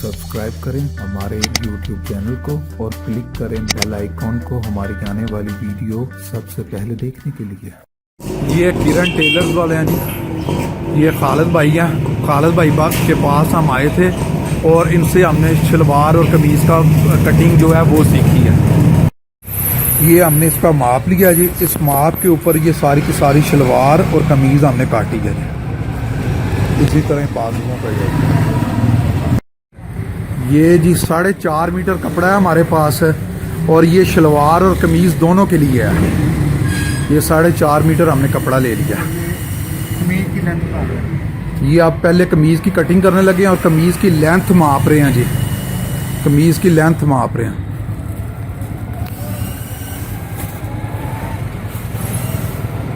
Subscribe करें हमारे YouTube channel को और क्लिक करें बेल आइकॉन को हमारी आने वाली वीडियो सबसे पहले देखने के लिए। ये किरण टेलर्स वाले हैं जी, ये खालिद भाई हैं। खालिद भाई के पास हम आए थे और इनसे हमने शलवार और कमीज़ का कटिंग जो है वो सीखी है। ये हमने इसका माप लिया जी, इस माप के ऊपर ये सारी की सारी शलवार और कमीज़ हमने काटी है जी। इसी तरह बाजुओं का ये जी 4.5 मीटर कपड़ा है हमारे पास है और ये शलवार और कमीज़ दोनों के लिए है। ये 4.5 मीटर हमने कपड़ा ले लिया। कमीज की लेंथ ये आप पहले कमीज़ की कटिंग करने लगे हैं और कमीज़ की लेंथ माप रहे हैं जी, कमीज़ की लेंथ माप रहे हैं।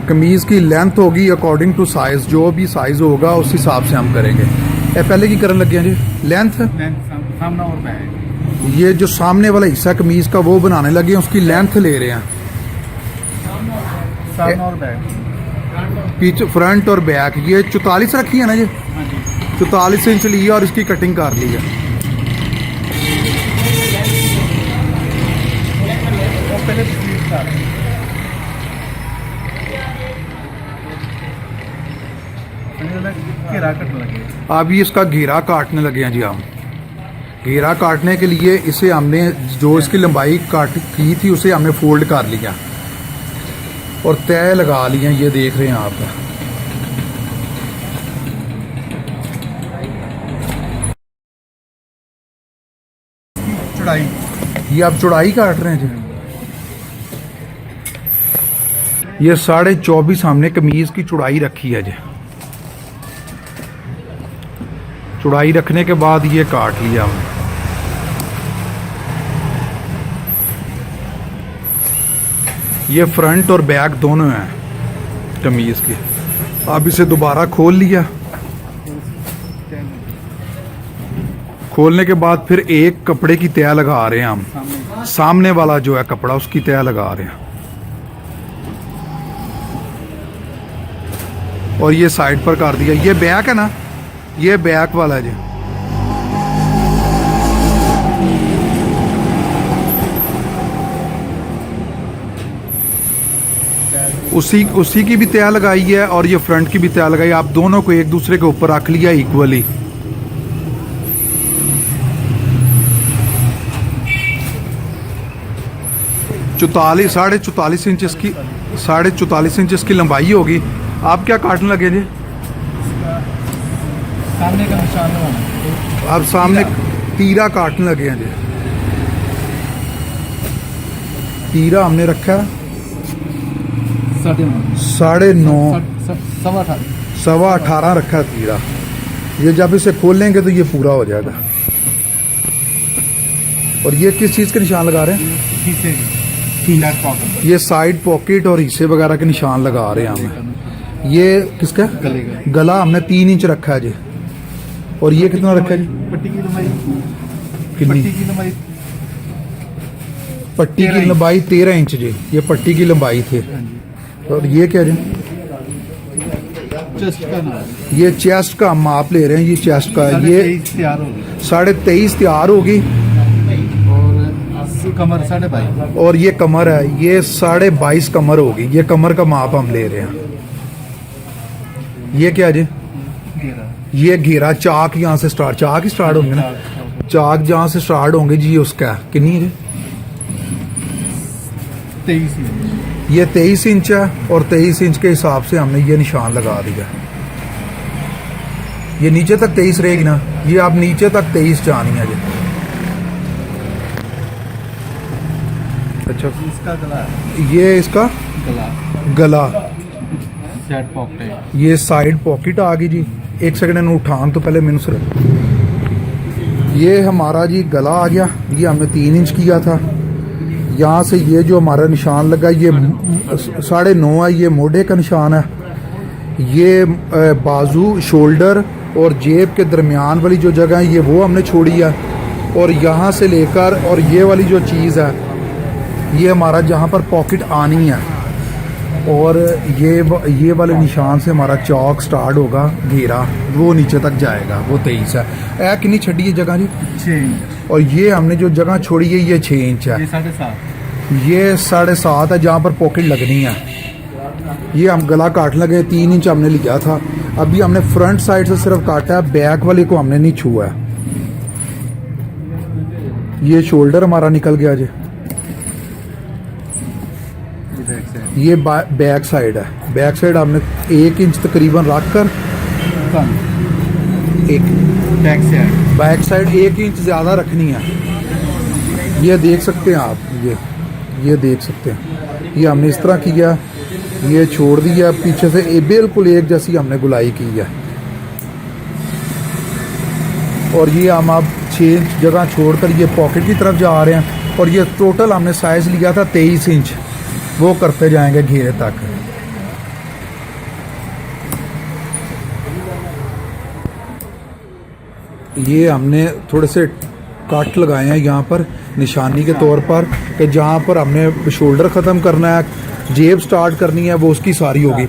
कमीज़ की लेंथ होगी अकॉर्डिंग टू साइज़, जो भी साइज़ होगा उस हिसाब से हम करेंगे। ये पहले की करने लगे हैं जी लेंथ सामना और बैक। ये जो सामने वाला हिस्सा कमीज़ का वो बनाने लगे हैं, उसकी लेंथ ले रहे हैं। सामना और बैक, पीछे फ्रंट और बैक ये 44 रखी है ना जी, हाँ जी। 44 इंच ली है और इसकी कटिंग कर ली है। और पहले स्लीव का घेरा कटने लगे। अभी इसका घेरा काटने लगे हैं जी हम। घेरा काटने के लिए इसे हमने जो इसकी लंबाई काट की थी उसे हमने फोल्ड कर लिया और तय लगा लिया। ये देख रहे हैं आप, चौड़ाई ये आप चौड़ाई काट रहे हैं जी। ये 24.5 हमने कमीज की चौड़ाई रखी है जी। चौड़ाई रखने के बाद ये काट लिया हमने। ये फ्रंट और बैक दोनों हैं कमीज के। अब इसे दोबारा खोल लिया। खोलने के बाद फिर एक कपड़े की तय लगा रहे हैं हम। सामने वाला जो है कपड़ा उसकी तय लगा रहे हैं और ये साइड पर कर दिया। ये बैक है ना, ये बैक वाला है जी। उसी की भी तय लगाई है और ये फ्रंट की भी तय लगाई। आप दोनों को एक दूसरे के ऊपर रख लिया इक्वली। साढ़े चौतालीस इंच इसकी 44.5 इंच इसकी लंबाई होगी। आप क्या काटने लगे जी? सामने का निशान लगाना। आप सामने तीरा काटने लगे हैं जी। तीरा हमने रखा 9.5 18.25 रखा है तीरा। ये जब इसे खोलेंगे तो ये पूरा हो जाएगा। और ये किस चीज़ के निशान लगा रहे हैं? ये साइड पॉकेट और हिस्से वगैरह के निशान लगा रहे हैं हम। ये किसका गला हमने 3 इंच रखा है जी। और ये कितना रखा है जी? पट्टी की लंबाई कितनी? पट्टी की लंबाई 13 इंच जी। ये पट्टी की लंबाई थे। और ये क्या जी? चेस्ट का नाम। ये चेस्ट का हम माप ले रहे हैं। ये चेस्ट का ये 23.5 तैयार होगी और कमर 22.5 और ये कमर है, ये 22.5 कमर होगी। ये कमर का माप हम ले रहे हैं। ये क्या जी? ये घेरा चाक यहाँ से स्टार्ट, चाक ही स्टार्ट होंगे ना, चाक जहाँ से स्टार्ट होंगे जी उसका कितनी है? 23 इंच। ये 23 इंच है और 23 इंच के हिसाब से हमने ये निशान लगा दिया। ये नीचे तक 23 रहेगी ना, ये आप नीचे तक 23 जानी है जी। अच्छा, इसका गला, ये इसका गला साइड पॉकेट, ये साइड पॉकेट आ गई जी। एक सेकंड उठान तो पहले मैंने सर, ये हमारा जी गला आ गया। ये हमने 3 इंच किया था। यहाँ से ये जो हमारा निशान लगा ये 9.5 है। ये मोढ़े का निशान है। ये बाजू, शोल्डर और जेब के दरमियान वाली जो जगह है ये वो हमने छोड़ी है। और यहाँ से लेकर और ये वाली जो चीज़ है ये हमारा जहाँ पर पॉकेट आनी है और ये वाले निशान से हमारा चौक स्टार्ट होगा, घेरा वो नीचे तक जाएगा, वो 23 है। कितनी छड़ी है जगह जी? 6 इंच। और ये हमने जो जगह छोड़ी है ये 6 इंच है, ये 7.5। ये 7.5 है जहाँ पर पॉकेट लगनी है। ये हम गला काट लगे, 3 इंच हमने लिया था। अभी हमने फ्रंट साइड से सिर्फ काटा है, बैक वाले को हमने नहीं छुआ है। ये शोल्डर हमारा निकल गया जी, ये बैक साइड है। बैक साइड हमने 1 इंच तकरीबन रख कर कम एक बैक से है। बैक साइड 1 इंच ज़्यादा रखनी है। ये देख सकते हैं आप, ये देख सकते हैं। ये हमने इस तरह किया, ये छोड़ दिया पीछे से, बिल्कुल एक जैसी हमने गुलाई की है। और ये हम अब 6 इंच जगह छोड़कर ये पॉकेट की तरफ जा रहे हैं। और ये टोटल हमने साइज़ लिया था 23 इंच, वो करते जाएंगे घेरे तक। ये हमने थोड़े से कट लगाए हैं यहाँ पर निशानी के तौर पर, कि जहाँ पर हमने शोल्डर ख़त्म करना है, जेब स्टार्ट करनी है, वो उसकी सारी होगी।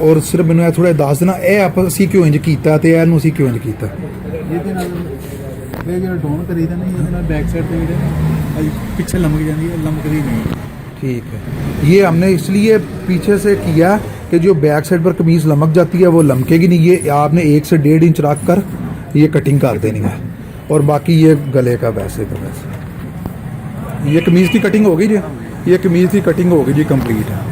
और सिर्फ मैंने थोड़ा दस देना, ये आप असी क्यों इंज किया तो ਇਹਨੂੰ ਅਸੀਂ क्यों इंज किया? ਇਹਦੇ ਨਾਲ ਇਹ ਜਿਹੜਾ ਡਾਊਨ ਕਰੀਦਾ ਨਾ, ਇਹਦੇ ਨਾਲ ਬੈਕ ਸਾਈਡ ਤੇ ਜਿਹੜੇ ਪਿੱਛੇ ਲੰਮਕ ਜਾਂਦੀ ਹੈ, ਲੰਮਕਦੀ नहीं। ठीक है, ये हमने इसलिए पीछे से किया कि जो बैक साइड पर कमीज़ लमक जाती है वो लमकेगी नहीं। ये आपने 1 से 1.5 इंच रख कर ये कटिंग कर देनी है। और बाकी ये गले का वैसे का वैसे। ये कमीज़ की कटिंग होगी जी, ये कमीज़ की कटिंग होगी जी कंप्लीट है।